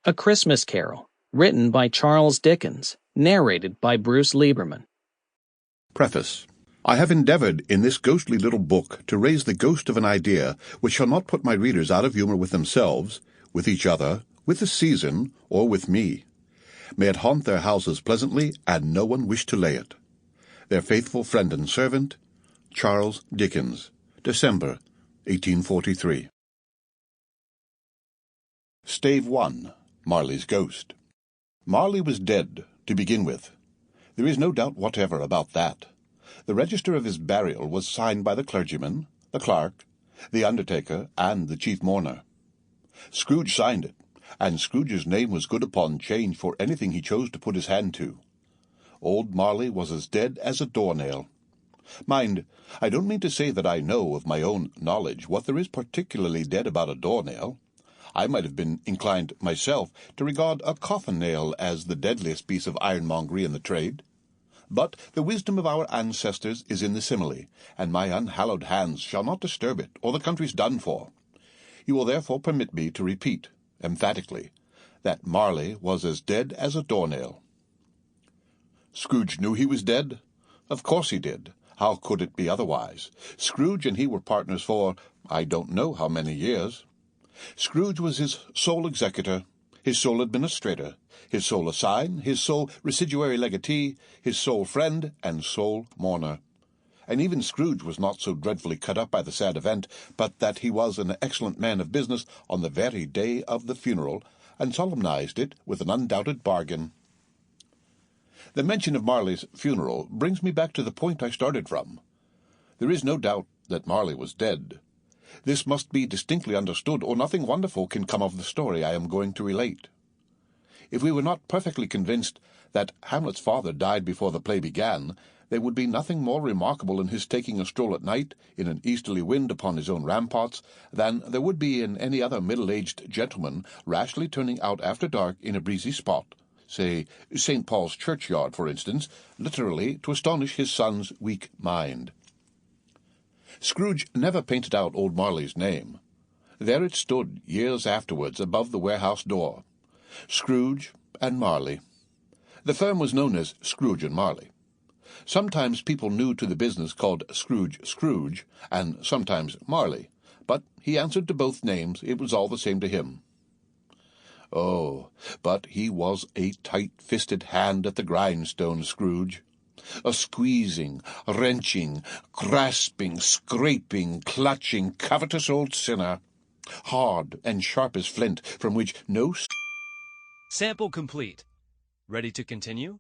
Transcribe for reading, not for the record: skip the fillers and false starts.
A Christmas Carol, written by Charles Dickens, narrated by Bruce Lieberman. Preface. I have endeavored in this ghostly little book to raise the ghost of an idea which shall not put my readers out of humor with themselves, with each other, with the season, or with me. May it haunt their houses pleasantly, and no one wish to lay it. Their faithful friend and servant, Charles Dickens, December, 1843. Stave 1. Marley's Ghost. Marley was dead, to begin with. There is no doubt whatever about that. The register of his burial was signed by the clergyman, the clerk, the undertaker, and the chief mourner. Scrooge signed it, and Scrooge's name was good upon change for anything he chose to put his hand to. Old Marley was as dead as a doornail. Mind, I don't mean to say that I know of my own knowledge what there is particularly dead about a doornail. I might have been inclined myself to regard a coffin-nail as the deadliest piece of ironmongery in the trade. But the wisdom of our ancestors is in the simile, and my unhallowed hands shall not disturb it, or the country's done for. You will therefore permit me to repeat, emphatically, that Marley was as dead as a doornail. Scrooge knew he was dead? Of course he did. How could it be otherwise? Scrooge and he were partners for I don't know how many years. Scrooge was his sole executor, his sole administrator, his sole assign, his sole residuary legatee, his sole friend, and sole mourner. And even Scrooge was not so dreadfully cut up by the sad event, but that he was an excellent man of business on the very day of the funeral, and solemnized it with an undoubted bargain. The mention of Marley's funeral brings me back to the point I started from. There is no doubt that Marley was dead. This must be distinctly understood, or nothing wonderful can come of the story I am going to relate. If we were not perfectly convinced that Hamlet's father died before the play began, there would be nothing more remarkable in his taking a stroll at night, in an easterly wind upon his own ramparts, than there would be in any other middle-aged gentleman rashly turning out after dark in a breezy spot, say St. Paul's churchyard, for instance, literally to astonish his son's weak mind. Scrooge never painted out old Marley's name. There it stood, years afterwards, above the warehouse door. Scrooge and Marley. The firm was known as Scrooge and Marley. Sometimes people new to the business called Scrooge Scrooge, and sometimes Marley, but he answered to both names. It was all the same to him. Oh, but he was a tight-fisted hand at the grindstone, Scrooge. A squeezing, wrenching, grasping, scraping, clutching, covetous old sinner, hard and sharp as flint, from which no... Sample complete. Ready to continue?